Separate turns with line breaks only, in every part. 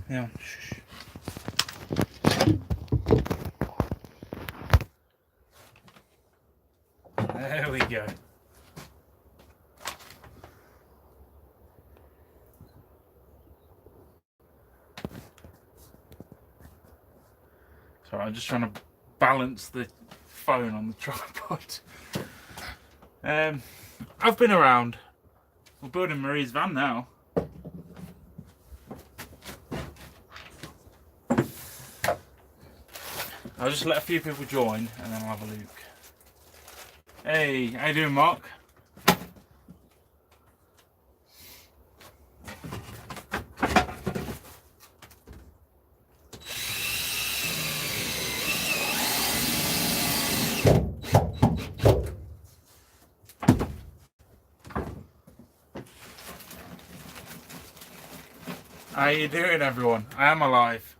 Yeah. Shh. There we go. Sorry, I'm just trying to balance the phone on the tripod. I've been around. We're building Marie's van now. I'll just let a few people join and then I'll have a look. Hey, how you doing, Mark? How you doing, everyone? I am alive.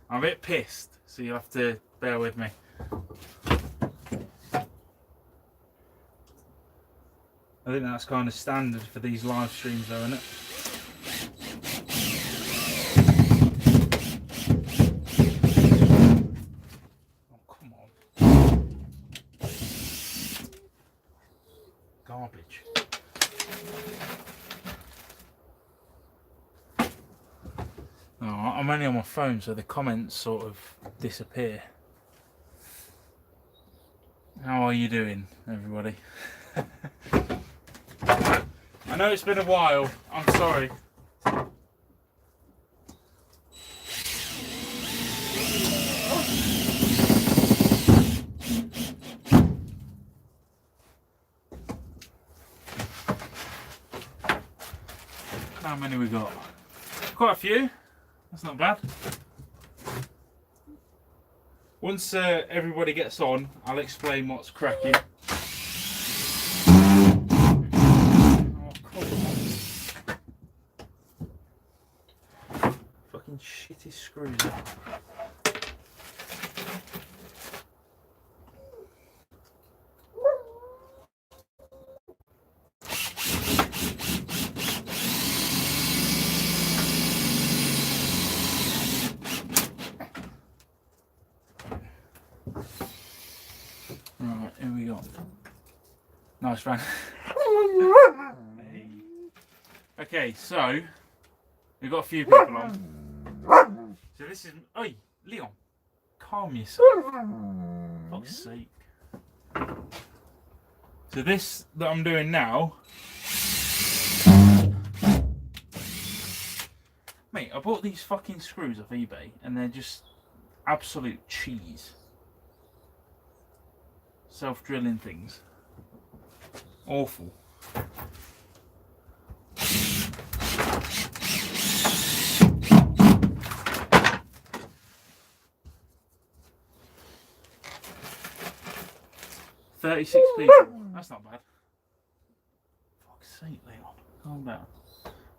I'm a bit pissed, so you'll have to bear with me. I think that's kind of standard for these live streams, though, isn't it? Oh, come on. Garbage. Oh, I'm only on my phone, so the comments sort of disappear. How are you doing, everybody? I know it's been a while. I'm sorry. How many we got? Quite a few. That's not bad. Once everybody gets on, I'll explain what's cracking. Oh, come on. Fucking shitty screws. Right, here we go. Nice one. Hey. Okay, so we've got a few people on. So this is. Oi, Leon, calm yourself. For fuck's sake. So this that I'm doing now, mate. I bought these fucking screws off eBay, and they're just absolute cheese. Self-drilling things. Awful. $36 people. That's not bad. Fuck's sake, Leon. Calm down.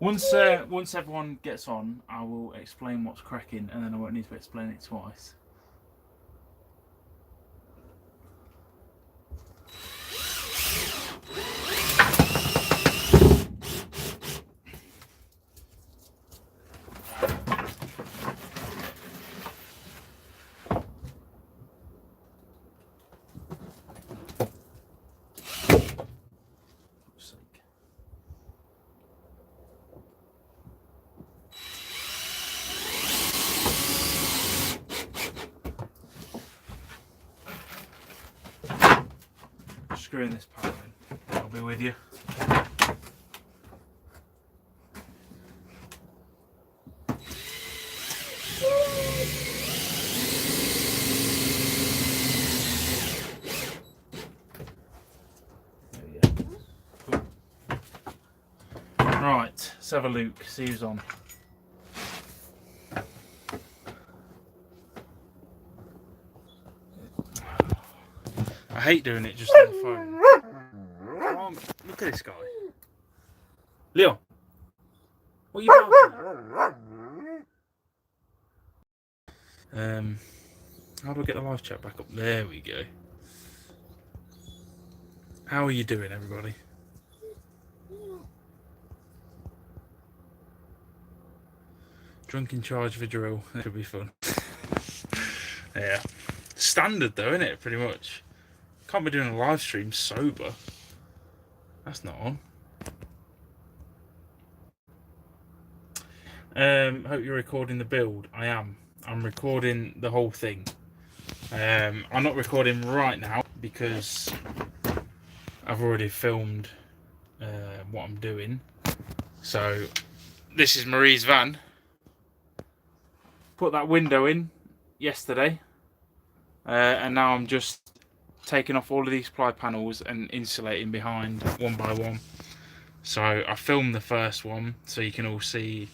Once everyone gets on, I will explain what's cracking, and then I won't need to explain it twice. Screwing this part in. I'll be with you. Cool. Right, let's have a look. See who's on. I hate doing it just on the phone. Oh, look at this guy. Leon, what are you barking? How do I get the live chat back up? There we go. How are you doing, everybody? Drunk in charge of a drill. It should be fun. Yeah. Standard though, isn't it? Pretty much. Can't be doing a live stream sober. That's not on. Hope you're recording the build. I am. I'm recording the whole thing. I'm not recording right now because I've already filmed what I'm doing. So this is Marie's van. Put that window in yesterday, and now I'm just taking off all of these ply panels and insulating behind one by one. So I filmed the first one so you can all see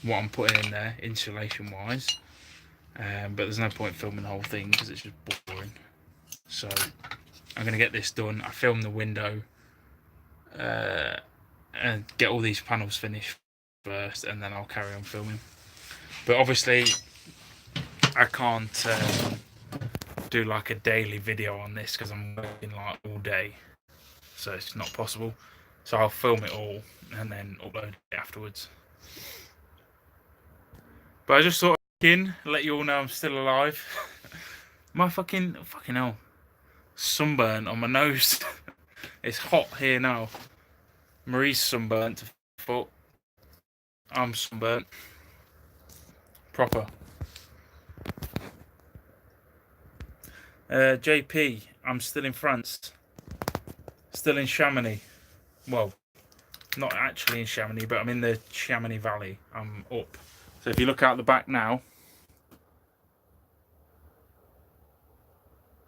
what I'm putting in there insulation wise, but there's no point filming the whole thing because it's just boring. So I'm going to get this done. I filmed the window and get all these panels finished first, and then I'll carry on filming. But obviously I can't do like a daily video on this because I'm working like all day, so it's not possible. So I'll film it all and then upload it afterwards. But I just thought I'd let you all know I'm still alive. My fucking hell, sunburn on my nose. It's hot here now. Marie's sunburnt to foot. I'm sunburnt. Proper. JP, I'm still in France. Still in Chamonix. Well, not actually in Chamonix, but I'm in the Chamonix Valley. I'm up. So if you look out the back now,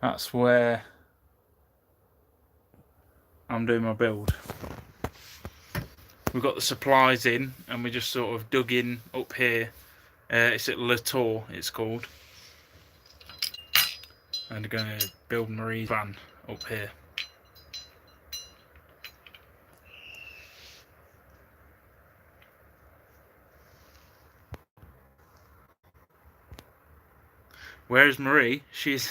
that's where I'm doing my build. We've got the supplies in, and we just sort of dug in up here. It's at Le Tour, it's called. And we're going to build Marie's van up here. Where's Marie? She's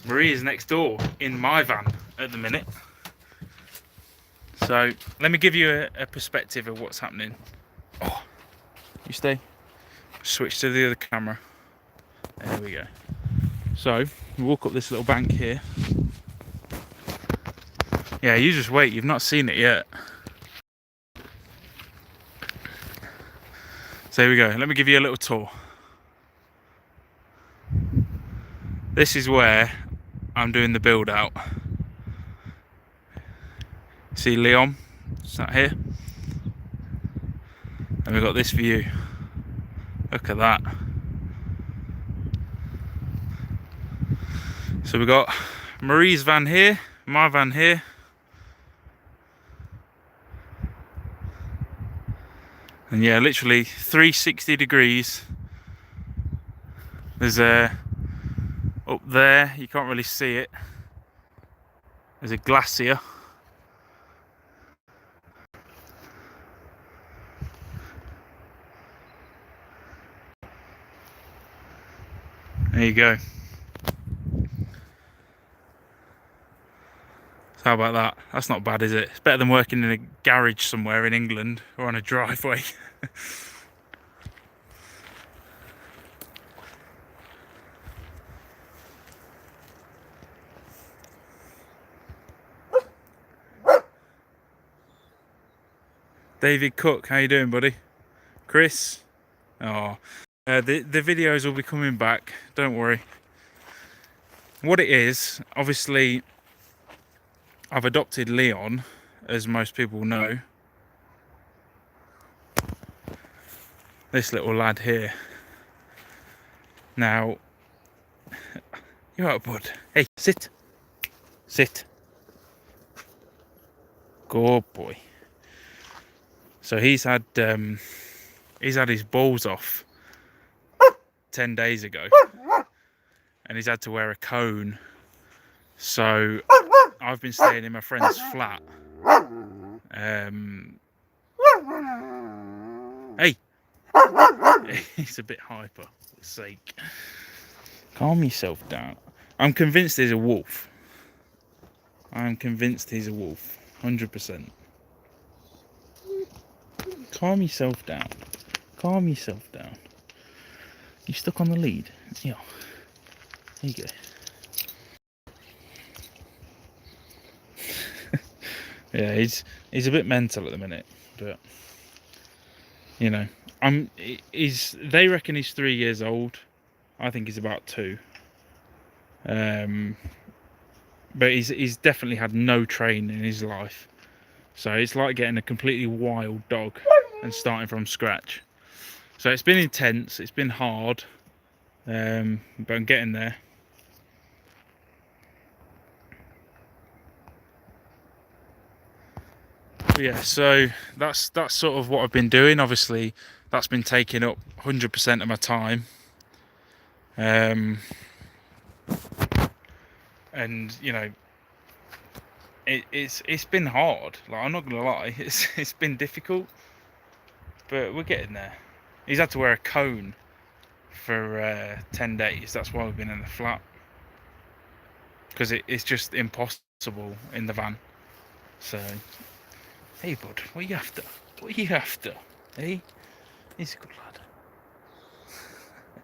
Marie is next door in my van at the minute. So let me give you a perspective of what's happening. Oh, you stay. Switch to the other camera. There we go. So we walk up this little bank here. Yeah, you just wait. You've not seen it yet. So here we go. Let me give you a little tour. This is where I'm doing the build out. See Leon? It's not here. And we've got this view. Look at that. So we've got Marie's van here, my van here. And yeah, literally 360 degrees. There's up there, you can't really see it. There's a glacier. There you go. So how about that? That's not bad, is it? It's better than working in a garage somewhere in England or on a driveway. David Cook, how you doing, buddy? Chris? Oh, the videos will be coming back. Don't worry. What it is, obviously, I've adopted Leon, as most people know. This little lad here. Now, you're out, bud. Hey, sit. Sit. Good boy. So he's had his balls off 10 days ago, and he's had to wear a cone. So I've been staying in my friend's flat. Hey, he's a bit hyper. For fuck's sake, calm yourself down. I'm convinced he's a wolf. I'm convinced he's a wolf, 100%. Calm yourself down. calm yourself down. You stuck on the lead? Yeah. There you go. Yeah, he's a bit mental at the minute, but you know, they reckon he's 3 years old. I think he's about 2. But he's definitely had no training in his life. So it's like getting a completely wild dog and starting from scratch. So it's been intense, it's been hard, but I'm getting there. But yeah, so that's sort of what I've been doing. Obviously, that's been taking up 100% of my time. And you know, it's been hard. Like, I'm not gonna lie, it's been difficult, but we're getting there. He's had to wear a cone for 10 days. That's why we've been in the flat, because it's just impossible in the van. So, hey bud, what are you after? What are you after? Hey, he's a good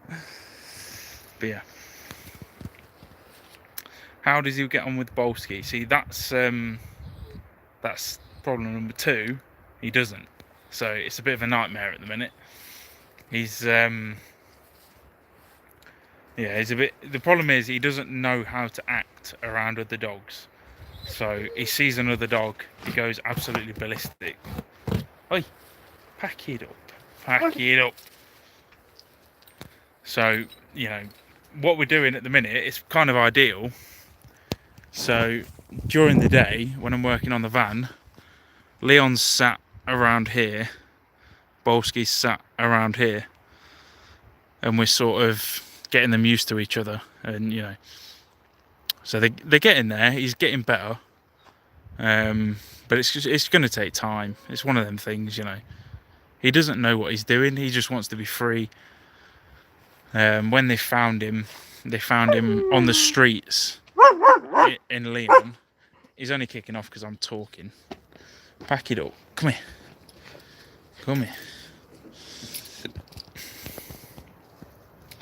lad. But yeah, how does he get on with Bolski? See, that's problem number 2. He doesn't. So it's a bit of a nightmare at the minute. He's yeah, he's a bit. The problem is he doesn't know how to act around other dogs. So he sees another dog, he goes absolutely ballistic. Oi, pack it up, pack it up. So, you know, what we're doing at the minute is kind of ideal. So during the day, when I'm working on the van, Leon's sat around here, Bolski's sat around here, and we're sort of getting them used to each other. And you know, so they're getting there. He's getting better, but it's going to take time. It's one of them things, you know. He doesn't know what he's doing. He just wants to be free. When they found him on the streets in Leon. He's only kicking off because I'm talking. Pack it up. Come here. Come here.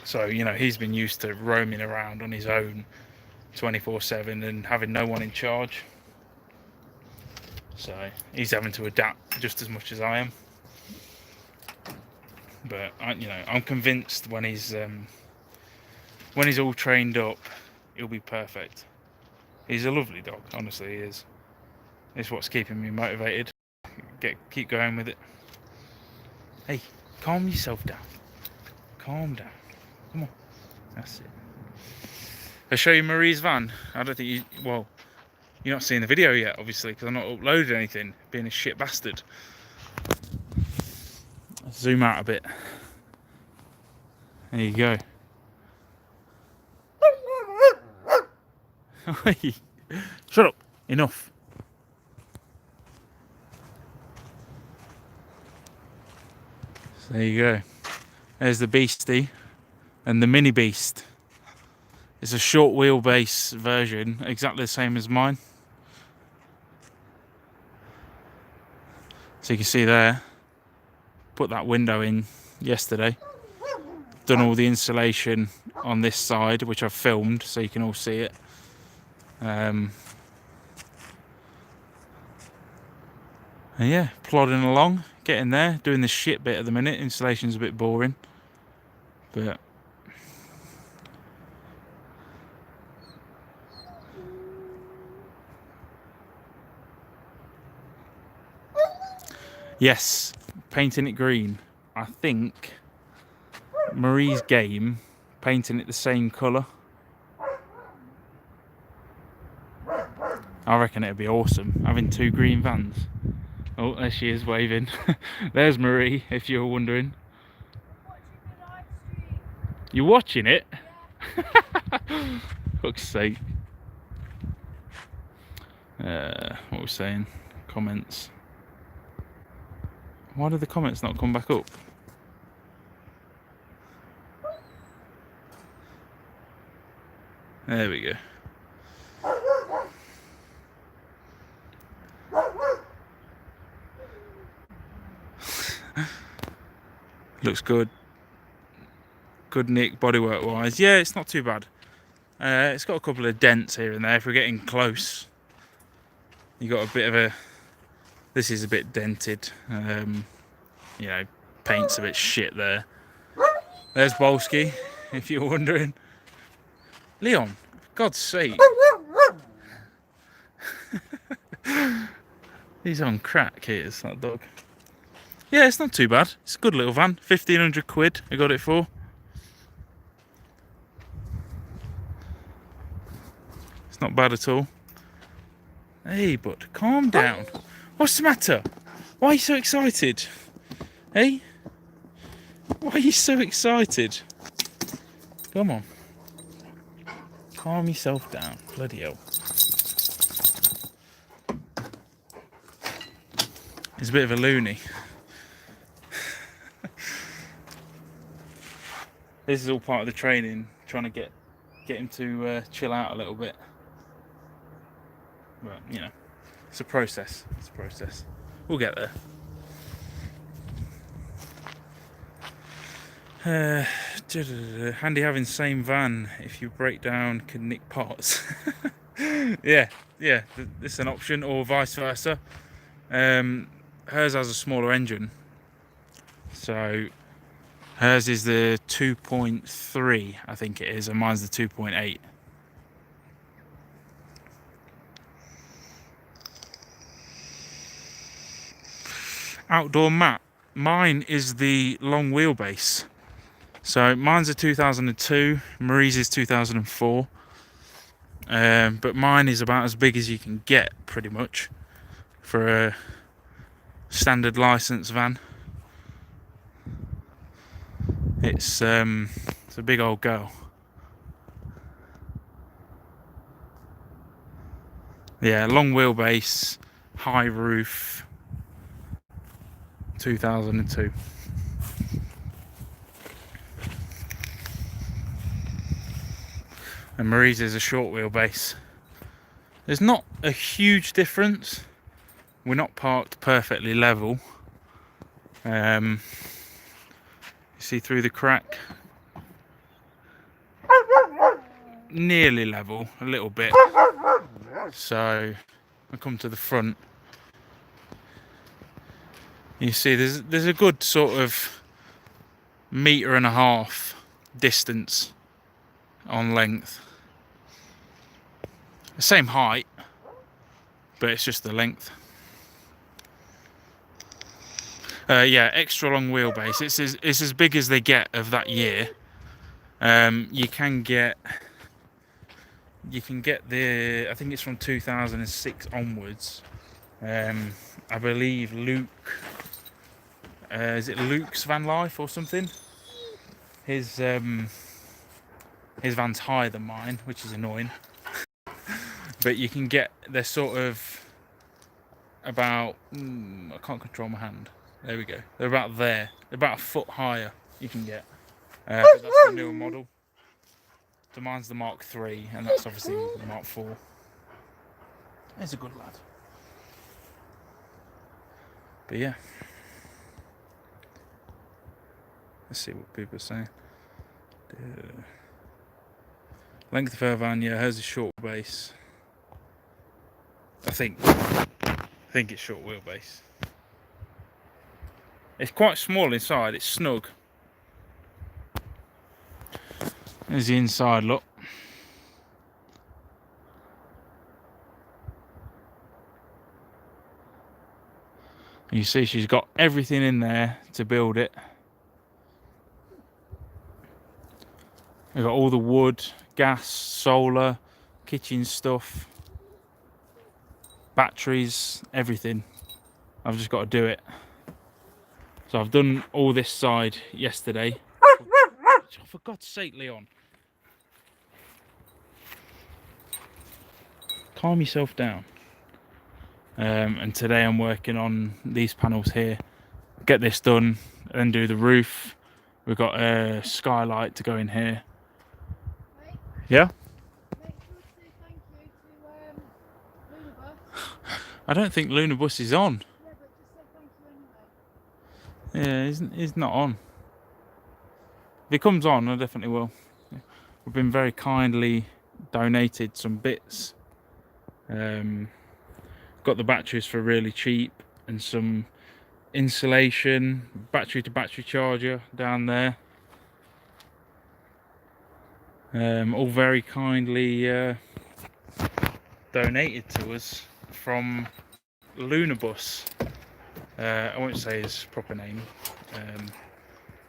So, you know, he's been used to roaming around on his own 24/7 and having no one in charge. So he's having to adapt just as much as I am. But you know, I'm convinced when he's all trained up, he'll be perfect. He's a lovely dog, honestly, he is. It's what's keeping me motivated. Keep going with it. Hey, calm yourself down. Calm down. Come on. That's it. I'll show you Marie's van. I don't think well, you're not seeing the video yet, obviously, because I've not uploaded anything, being a shit bastard. Zoom out a bit. There you go. Shut up. Enough. So there you go. There's the Beastie and the Mini Beast. It's a short wheelbase version, exactly the same as mine. So you can see there, put that window in yesterday. Done all the insulation on this side, which I've filmed so you can all see it. And yeah, plodding along, getting there, doing the shit bit at the minute. Installation's a bit boring, but yes, painting it green. I think Marie's game, painting it the same colour. I reckon it'd be awesome, having 2 green vans. Oh, there she is, waving. There's Marie, if you're wondering. You're watching it? Yeah. Fuck's sake. What we're saying? Comments. Why did the comments not come back up? There we go. Looks good. Good nick bodywork wise. Yeah, it's not too bad. It's got a couple of dents here and there. If we're getting close, you got a bit of a. This is a bit dented. You know, paint's a bit shit there. There's Bolski, if you're wondering. Leon, for God's sake. He's on crack, here's that dog. Yeah, it's not too bad. It's a good little van. 1,500 quid I got it for. It's not bad at all. Hey, bud, calm down. What's the matter? Why are you so excited? Hey? Why are you so excited? Come on. Calm yourself down. Bloody hell. He's a bit of a loony. This is all part of the training, trying to get him to chill out a little bit. But, you know, it's a process. It's a process. We'll get there. Handy having same van. If you break down, can nick parts. yeah. This is an option, or vice versa. Hers has a smaller engine, so hers is the 2.3, I think it is, and mine's the 2.8. Outdoor mat. Mine is the long wheelbase. So mine's a 2002, Marie's is 2004. But mine is about as big as you can get, pretty much, for a standard license van. It's a big old girl. Yeah, long wheelbase, high roof, 2002. And Marie's is a short wheelbase. There's not a huge difference. We're not parked perfectly level. You see through the crack? Nearly level, a little bit. So I come to the front. You see there's a good sort of 1.5 meters distance on length. The same height, but it's just the length. Yeah, extra long wheelbase. It's as big as they get of that year. You can get the, I think it's from 2006 onwards. I believe Luke, is it Luke's Van Life or something? His van's higher than mine, which is annoying. But you can get, they're sort of about, I can't control my hand. There we go. They're about there. They're about a foot higher you can get. But that's the newer model. So mine's the Mark III, and that's obviously the Mark IV. He's a good lad. But yeah. Let's see what people are saying. Length of her van, yeah, hers is short base. I think it's short wheelbase. It's quite small inside, it's snug. There's the inside look. You see she's got everything in there to build it. We've got all the wood, gas, solar, kitchen stuff, batteries, everything. I've just got to do it. So I've done all this side yesterday. For God's sake, Leon. Calm yourself down. And today I'm working on these panels here. Get this done, then do the roof. We've got a skylight to go in here. Yeah?
Make sure to say thank you to Luna Bus.
I don't think Luna Bus is on.
Yeah, but just say thank you anyway.
Yeah, he's not on. If it comes on, I definitely will. We've been very kindly donated some bits. Got the batteries for really cheap and some insulation, battery to battery charger down there. All very kindly donated to us from Lunabus. I won't say his proper name,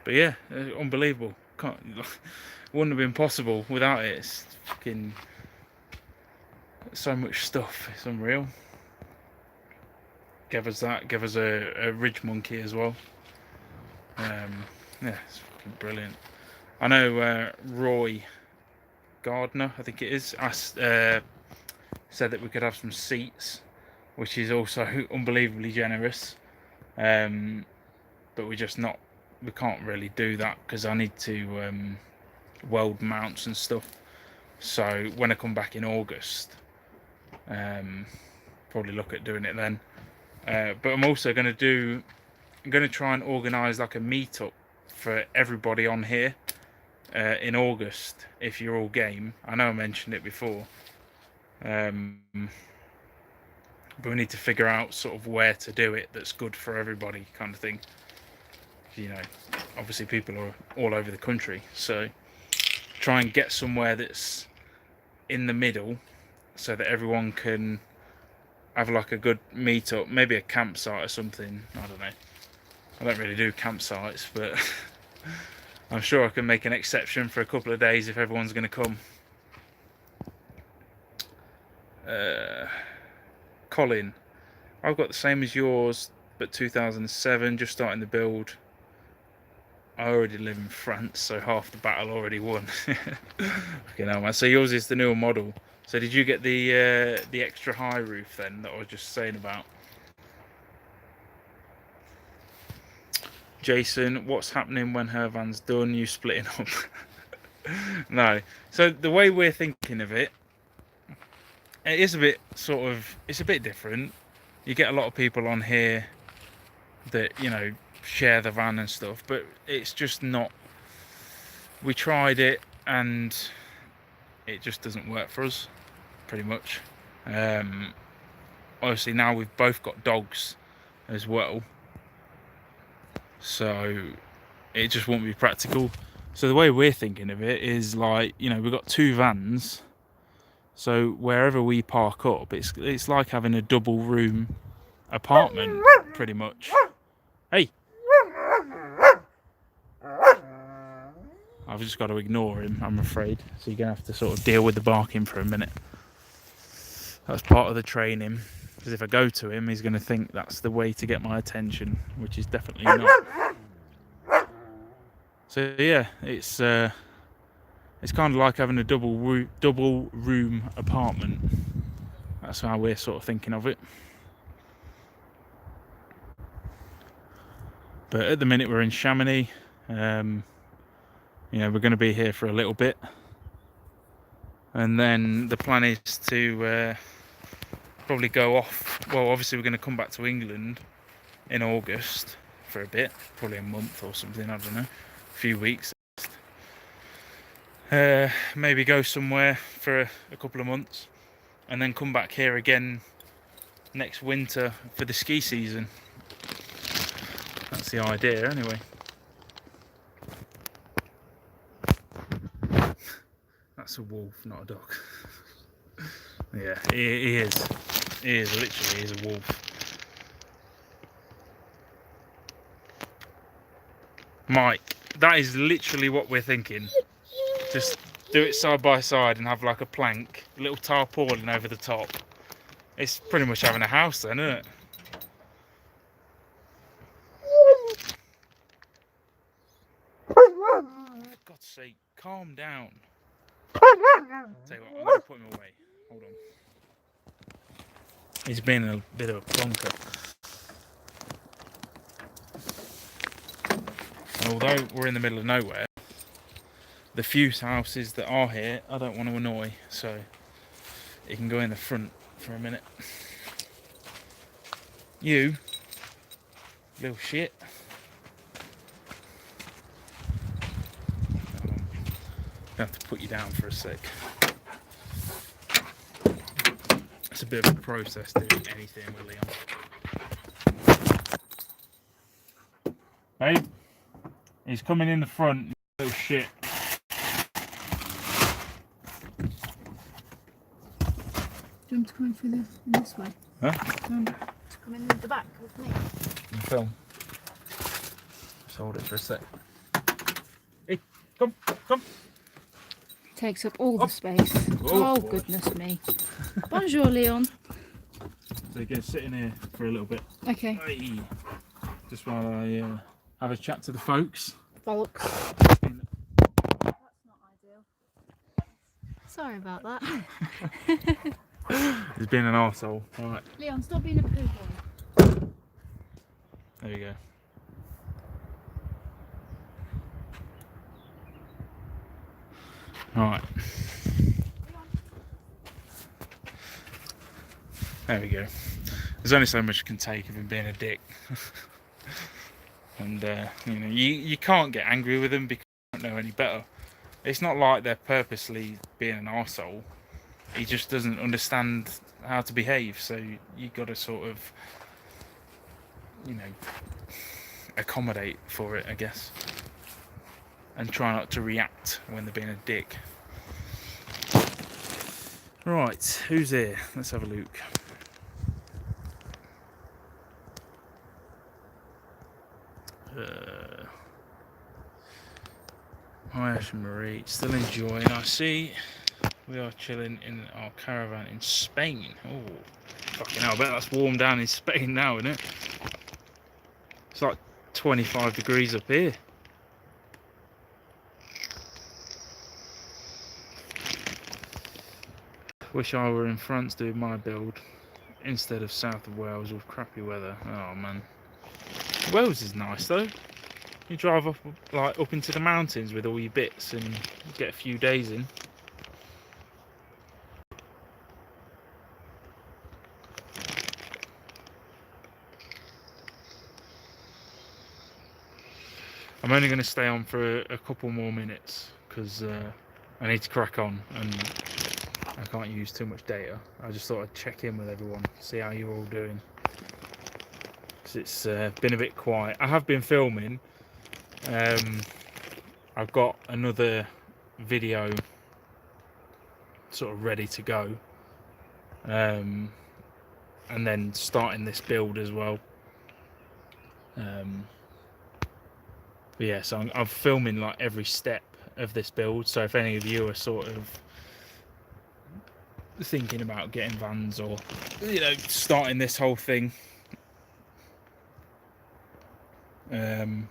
but yeah, unbelievable. Wouldn't have been possible without it. It's fucking so much stuff. It's unreal. Gave us that. Gave us a ridge monkey as well. Yeah, it's fucking brilliant. I know Roy Gardner, I think it is, asked, said that we could have some seats, which is also unbelievably generous. But we can't really do that because I need to weld mounts and stuff. So when I come back in August, probably look at doing it then. But I'm also going to try and organise like a meetup for everybody on here in August, if you're all game. I know I mentioned it before, but we need to figure out sort of where to do it that's good for everybody, kind of thing. You know, obviously people are all over the country, so try and get somewhere that's in the middle so that everyone can have like a good meetup, maybe a campsite or something. I don't know, I don't really do campsites, but I'm sure I can make an exception for a couple of days if everyone's going to come. Colin, I've got the same as yours, but 2007, just starting the build. I already live in France, so half the battle already won. Okay, now, man. So yours is the newer model. So did you get the extra high roof then that I was just saying about? Jason, what's happening when her van's done? You splitting up? No. So the way we're thinking of it, it is a bit it's a bit different. You get a lot of people on here that, you know, share the van and stuff, but it's just not. We tried it and it just doesn't work for us, pretty much. Obviously now we've both got dogs as well, so it just won't be practical. So the way we're thinking of it is, like, you know, we've got two vans, so wherever we park up, it's like having a double room apartment, pretty much. Hey, I've just got to ignore him, I'm afraid. So you're going to have to sort of deal with the barking for a minute. That's part of the training. Because if I go to him, he's going to think that's the way to get my attention, which is definitely not. So yeah, it's kind of like having a double room apartment. That's how we're sort of thinking of it. But at the minute we're in Chamonix. You know, we're going to be here for a little bit, and then the plan is to probably go off. Well, obviously we're going to come back to England in August for a bit, probably a month or something, I don't know, a few weeks. Maybe go somewhere for a couple of months, and then come back here again next winter for the ski season. That's the idea, anyway. That's a wolf, not a dog. Yeah, he is. He is literally, he's a wolf. Mike, that is literally what we're thinking. Just do it side by side and have like a plank, a little tarpaulin over the top. It's pretty much having a house then, isn't it? For God's sake, calm down. Tell you what, I'm going to put him away. Hold on. He's been a bit of a plonker. And although we're in the middle of nowhere, the few houses that are here, I don't want to annoy, so he can go in the front for a minute. You little shit. have to put you down for a sec. It's a bit of a process doing anything with Leon. Babe, he's coming in the front, little shit.
Do you want to come in through this way?
Huh?
Do you want to come in the back with me?
Film. Just hold it for a sec. Hey, come.
Takes up all the space.
Oh,
goodness me. Bonjour, Leon.
So you're going to sit in here for a little bit.
Okay.
Hey. Just while I have a chat to the folks.
Folks. That's not ideal. Sorry about that.
He's been an arsehole. Alright,
Leon, stop being a poo boy.
there you go. Alright. There we go. There's only so much you can take of him being a dick. And, you know, you can't get angry with them because you don't know any better. It's not like they're purposely being an arsehole. He just doesn't understand how to behave, so you got to sort of, you know, accommodate for it, I guess. And try not to react when they're being a dick. Right, who's here? Let's have a look. Hi Ash and Marie, still enjoying. I see we are chilling in our caravan in Spain. Oh, fucking hell, I bet that's warm down in Spain now, isn't it? It's like 25 degrees up here. Wish I were in France doing my build instead of south of Wales with crappy weather. Oh man. Wales is nice though. You drive up into the mountains with all your bits and get a few days in. I'm only going to stay on for a couple more minutes because I need to crack on and I can't use too much data. I just thought I'd check in with everyone, see how you're all doing. Because it's been a bit quiet. I have been filming. I've got another video sort of ready to go. And then starting this build as well. But yeah, so I'm filming like every step of this build. So if any of you are sort of thinking about getting vans or, you know, starting this whole thing, then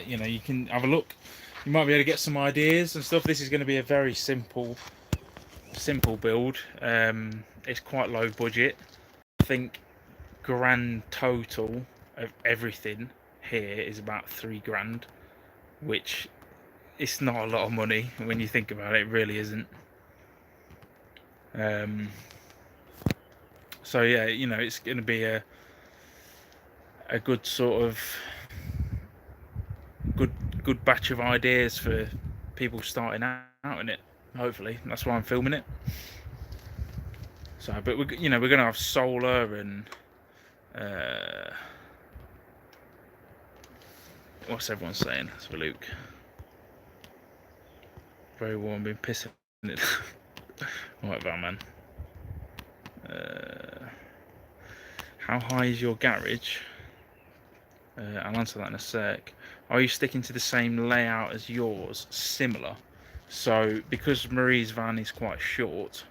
you know, you can have a look. You might be able to get some ideas and stuff. This is going to be a very simple build. It's quite low budget. I think grand total of everything here is about £3,000, which it's not a lot of money when you think about it. It really isn't. So yeah, you know, it's going to be a good sort of good batch of ideas for people starting out in it. Hopefully, that's why I'm filming it. So, but we're going to have solar and what's everyone saying? Let's have a look. Very warm, been pissing it. Whatever, man. How high is your garage? I'll answer that in a sec. Are you sticking to the same layout as yours? Similar. So because Marie's van is quite short,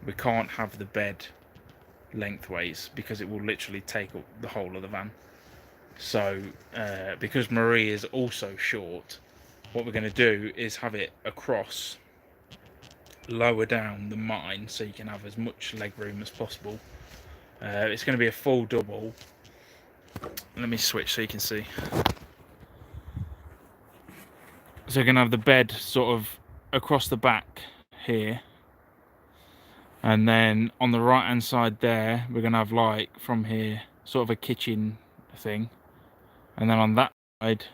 we can't have the bed lengthways because it will literally take up the whole of the van. So because Marie is also short, what we're going to do is have it across lower down than mine, so you can have as much leg room as possible. It's going to be a full double. Let me switch so you can see. So we're going to have the bed sort of across the back here, and then on the right hand side there we're going to have, like, from here sort of a kitchen thing, and then on that side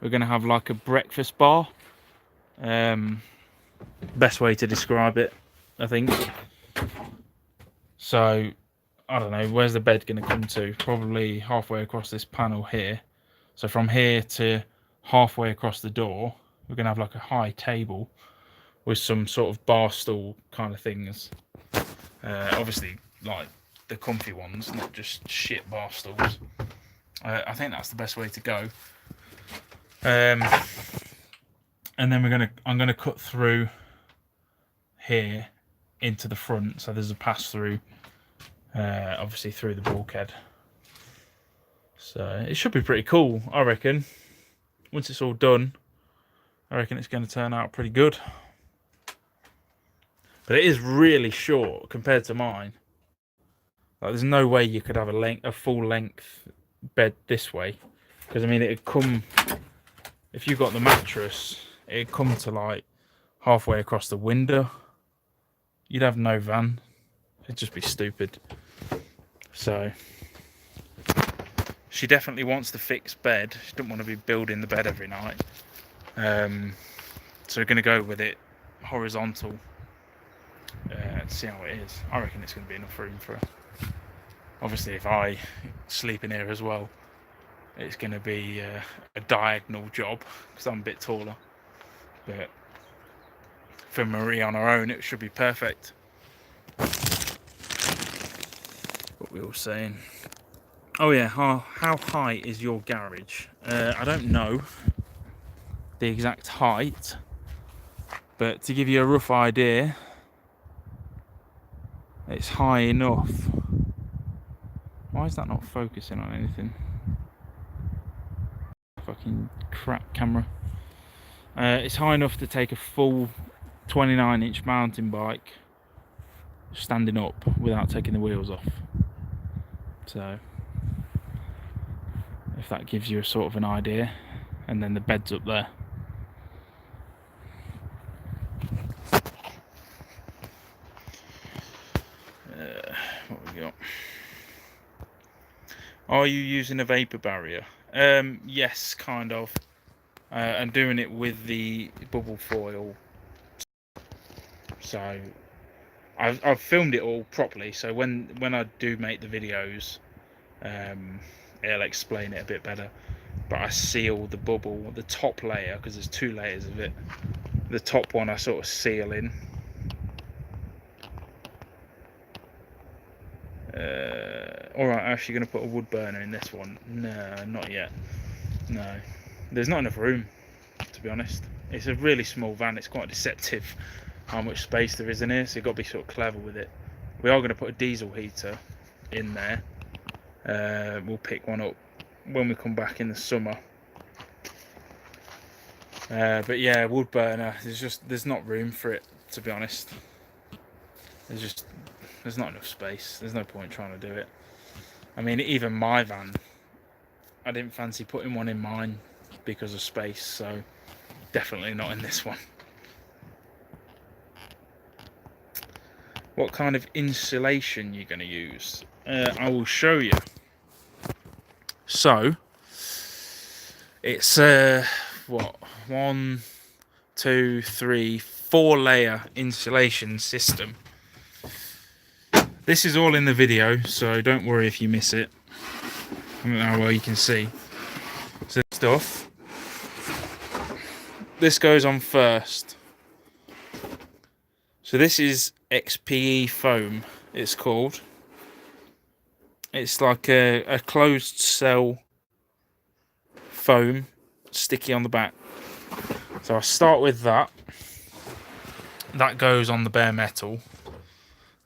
we're going to have like a breakfast bar. Best way to describe it, I think. So, I don't know, where's the bed going to come to? Probably halfway across this panel here. So from here to halfway across the door, we're going to have like a high table with some sort of bar stool kind of things. Obviously, like the comfy ones, not just shit bar stools. I think that's the best way to go. And then I'm gonna cut through here into the front, so there's a pass through, obviously through the bulkhead. So it should be pretty cool, I reckon. Once it's all done, I reckon it's going to turn out pretty good. But it is really short compared to mine. Like, there's no way you could have a full length bed this way, because I mean it'd come, if you got the mattress, it'd come to like halfway across the window. You'd have no van. It'd just be stupid. So she definitely wants the fixed bed. She doesn't want to be building the bed every night. So we're going to go with it horizontal. See how it is. I reckon it's going to be enough room for her. Obviously, if I sleep in here as well, it's going to be a diagonal job because I'm a bit taller. But for Marie on her own, it should be perfect. What we all saying? Oh yeah, how high is your garage? I don't know the exact height, but to give you a rough idea, it's high enough. Why is that not focusing on anything? Fucking crap camera. It's high enough to take a full 29-inch mountain bike standing up without taking the wheels off. So if that gives you a sort of an idea. And then the bed's up there. What we got? Are you using a vapor barrier? Yes, kind of. I'm doing it with the bubble foil. So I've filmed it all properly. So when I do make the videos, it'll explain it a bit better. But I seal the bubble, the top layer, because there's 2 layers of it. The top one I sort of seal in. Alright, I'm actually going to put a wood burner in this one. No, not yet. No. There's not enough room, to be honest. It's a really small van. It's quite deceptive how much space there is in here, so you've got to be sort of clever with it. We are going to put a diesel heater in there. We'll pick one up when we come back in the summer. But yeah, wood burner, there's not room for it, to be honest. There's not enough space. There's no point trying to do it. I mean, even my van, I didn't fancy putting one in mine because of space, so definitely not in this one. What kind of insulation you're going to use? I will show you. So it's what, 1, 2, 3, 4 layer insulation system. This is all in the video, so don't worry if you miss it. I don't know how well you can see. So stuff. This goes on first. So this is XPE foam, it's called. It's like a closed cell foam, sticky on the back. So I start with that. That goes on the bare metal.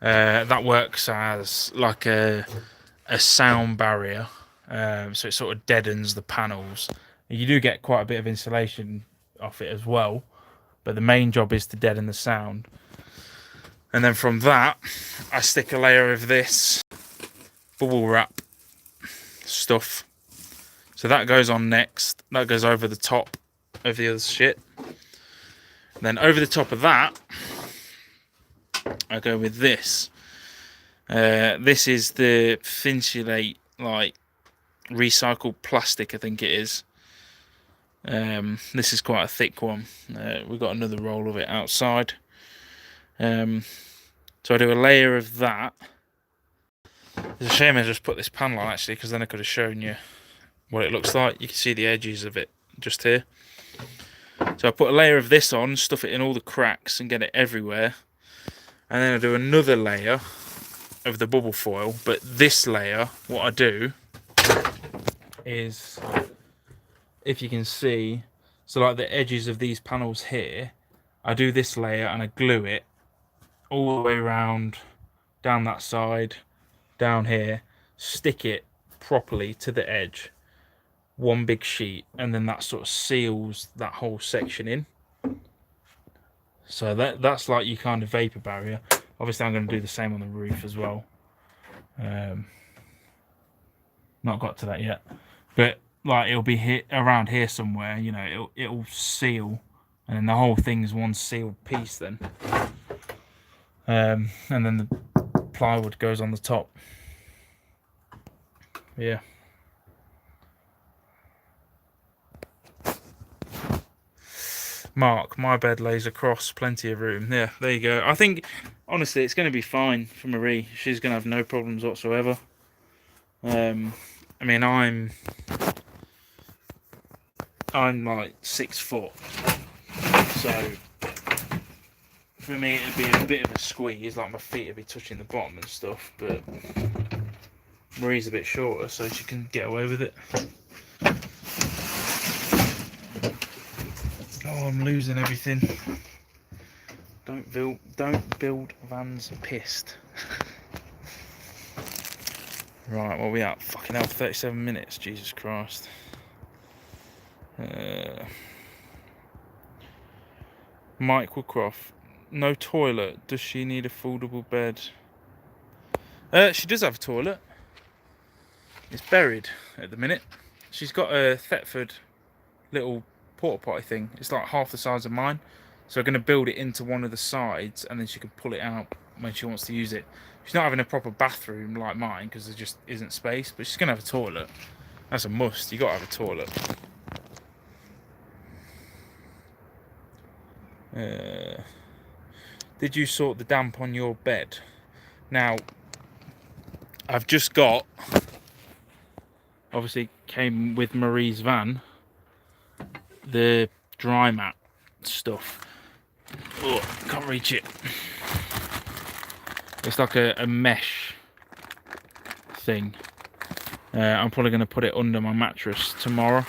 That works as like a sound barrier, so it sort of deadens the panels. You do get quite a bit of insulation off it as well, but the main job is to deaden the sound. And then from that, I stick a layer of this bubble wrap stuff. So that goes on next. That goes over the top of the other shit. And then over the top of that, I go with this. This is the Thinsulate, like recycled plastic, I think it is. This is quite a thick one. We've got another roll of it outside. So I do a layer of that. It's a shame I just put this panel on actually, because then I could have shown you what it looks like. You can see the edges of it just here. So I put a layer of this on, stuff it in all the cracks and get it everywhere. And then I do another layer of the bubble foil. But this layer, what I do is, if you can see, so like the edges of these panels here, I do this layer and I glue it all the way around, down that side, down here, stick it properly to the edge, one big sheet, and then that sort of seals that whole section in. So that's like your kind of vapor barrier. Obviously I'm going to do the same on the roof as well. Not got to that yet, but like it'll be here, around here somewhere, you know, it'll seal, and then the whole thing's one sealed piece then. And then the plywood goes on the top. Yeah. Mark, my bed lays across, plenty of room. Yeah, there you go. I think, honestly, it's going to be fine for Marie. She's going to have no problems whatsoever. I mean, I'm like 6 foot, so for me it'd be a bit of a squeeze, like my feet would be touching the bottom and stuff, but Marie's a bit shorter, so she can get away with it. Oh, I'm losing everything. Don't build vans pissed. Right, what are we at? Fucking hell, 37 minutes, Jesus Christ. Mike Woodcroft, no toilet. Does she need a foldable bed? She does have a toilet. It's buried at the minute. She's got a Thetford little porta potty thing. It's like half the size of mine. So we're going to build it into one of the sides, and then she can pull it out when she wants to use it. She's not having a proper bathroom like mine because there just isn't space, but she's going to have a toilet. That's a must. You got to have a toilet. Did you sort the damp on your bed? Now, I've just got, obviously came with Marie's van, the dry mat stuff. Oh, can't reach it. It's like a mesh thing. I'm probably going to put it under my mattress tomorrow,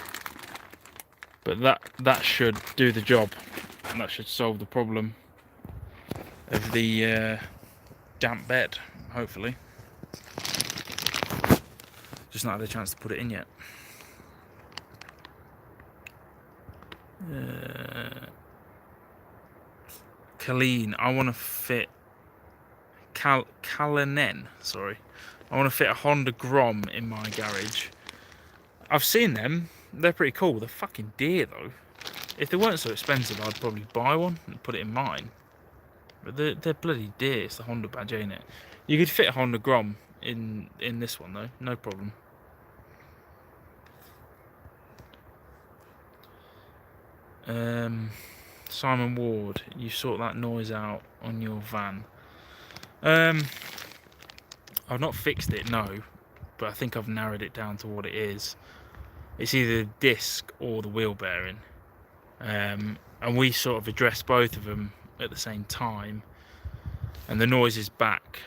but that should do the job, and that should solve the problem of the damp bed, hopefully. Just not had a chance to put it in yet. Colleen, I want to fit Calanen, sorry. I want to fit a Honda Grom in my garage. I've seen them. They're pretty cool. They're fucking dear though. If they weren't so expensive, I'd probably buy one and put it in mine. But they're bloody dear. It's the Honda badge, ain't it? You could fit a Honda Grom in this one though, no problem. Simon Ward, you sort that noise out on your van. I've not fixed it, no, but I think I've narrowed it down to what it is. It's either the disc or the wheel bearing, and we sort of addressed both of them at the same time, and the noise is back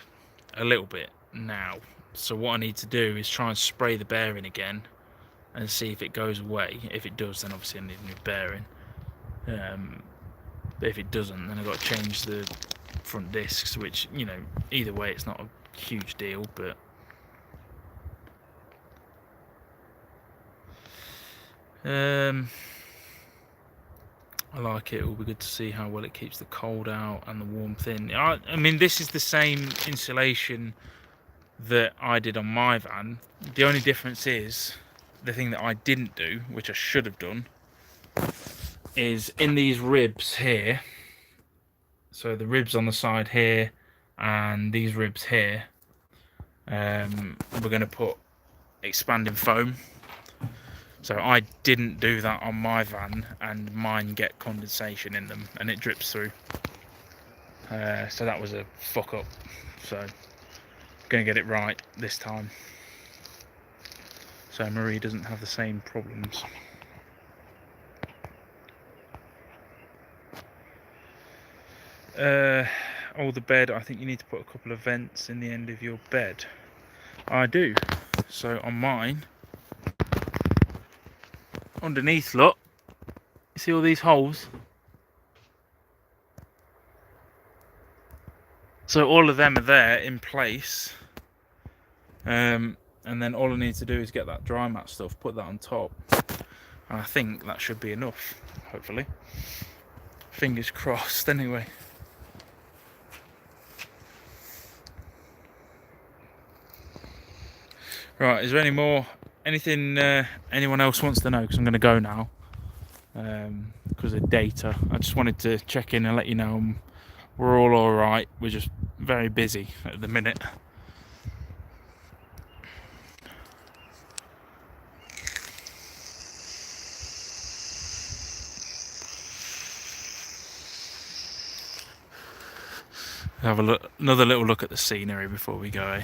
a little bit now. So what I need to do is try and spray the bearing again and see if it goes away. If it does, then obviously I need a new bearing. But if it doesn't, then I've got to change the front discs, which, you know, either way it's not a huge deal, but I like it. It will be good to see how well it keeps the cold out and the warmth in. I mean, this is the same insulation that I did on my van. The only difference is, the thing that I didn't do, which I should have done, is in these ribs here. So the ribs on the side here and these ribs here, we're going to put expanding foam. So I didn't do that on my van, and mine get condensation in them and it drips through. So that was a fuck up. So gonna get it right this time, so Marie doesn't have the same problems. The bed, I think you need to put a couple of vents in the end of your bed. I do. So on mine, underneath, look, you see all these holes? So all of them are there in place. And then all I need to do is get that dry mat stuff, put that on top. And I think that should be enough, hopefully. Fingers crossed, anyway. Right, is there anything anyone else wants to know? Because I'm going to go now. Because of data. I just wanted to check in and let you know we're all alright. We're just very busy at the minute. Have another little look at the scenery before we go, eh?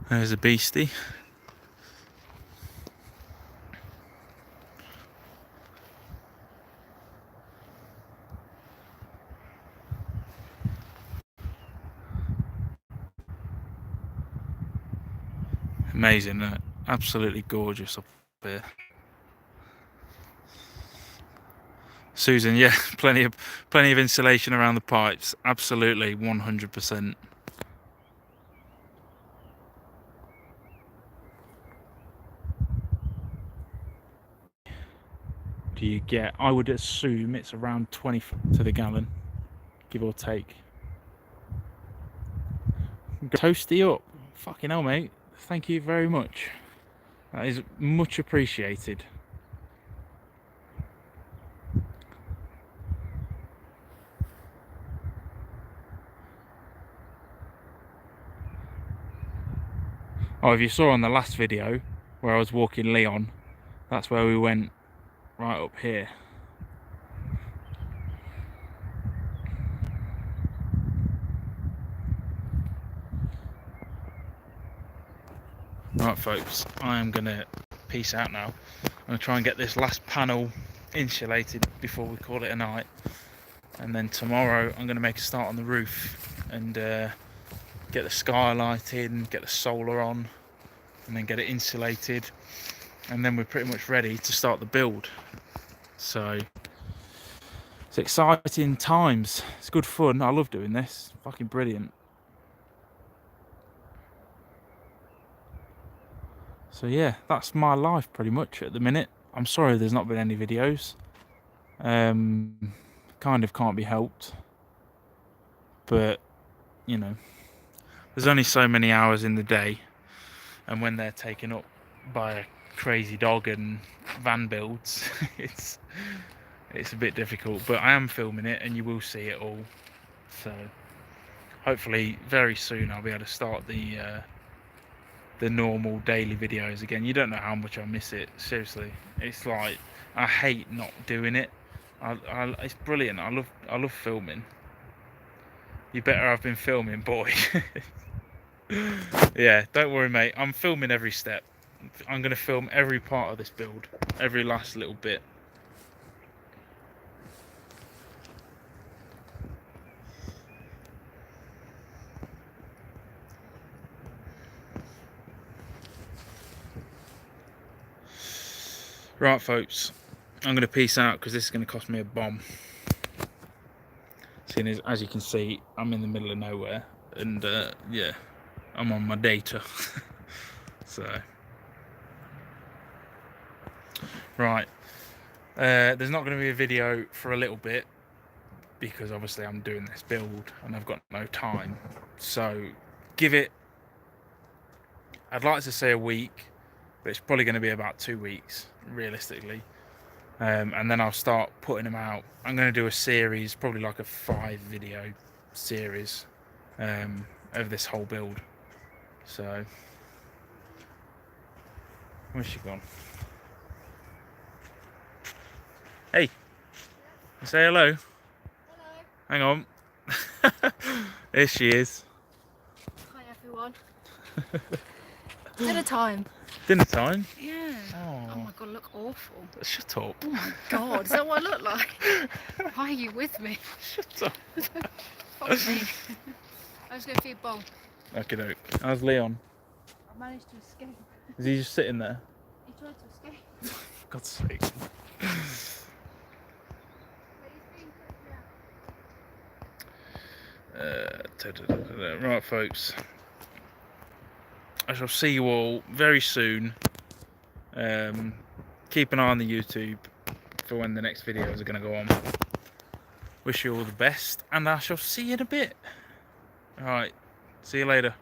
There's a beastie. Amazing, absolutely gorgeous up here. Susan, yeah, plenty of insulation around the pipes. Absolutely, 100%. Do you get? I would assume it's around 20 to the gallon, give or take. Toasty up. Fucking hell, mate. Thank you very much. That is much appreciated. Oh, if you saw on the last video where I was walking Leon, that's where we went, right up here. Right, folks, I am gonna peace out now. I'm gonna try and get this last panel insulated before we call it a night, and then tomorrow I'm gonna make a start on the roof and get the skylight in, get the solar on, and then get it insulated, and then we're pretty much ready to start the build. So it's exciting times. It's good fun. I love doing this. Fucking brilliant. So yeah, that's my life pretty much at the minute. I'm sorry there's not been any videos. Kind of can't be helped. But, you know, there's only so many hours in the day, and when they're taken up by a crazy dog and van builds, it's a bit difficult. But I am filming it and you will see it all. So hopefully very soon I'll be able to start the normal daily videos again. You don't know how much I miss it, seriously. It's like I hate not doing it. It's brilliant. I love filming. You better have been filming, boy. Yeah, don't worry, mate. I'm filming every step. I'm going to film every part of this build, every last little bit. Right, folks, I'm going to peace out because this is going to cost me a bomb. Seeing as you can see, I'm in the middle of nowhere, and yeah, I'm on my data. So, right, there's not going to be a video for a little bit because obviously I'm doing this build and I've got no time. So, give it, I'd like to say a week, but it's probably going to be about 2 weeks, realistically. and then I'll start putting them out. I'm going to do a series, probably like a 5-video series of this whole build. So, where's she gone? Hey, say hello.
Hello.
Hang on. There she is.
Hi everyone. Dinner time.
Dinner time.
Yeah.
Oh,
Oh my god, I look awful.
shut up.
Oh my god, is that what I look like? Why are you with me?
Shut up.
Fuck me. I was going to feed Bob.
Okay, doke. How's Leon?
I managed to escape.
Is he just sitting there?
He tried to escape.
For God's sake.
But he's been quickly out.
Right, folks. I shall see you all very soon. Keep an eye on the YouTube for when the next videos are going to go on. Wish you all the best, and I shall see you in a bit. Alright, see you later.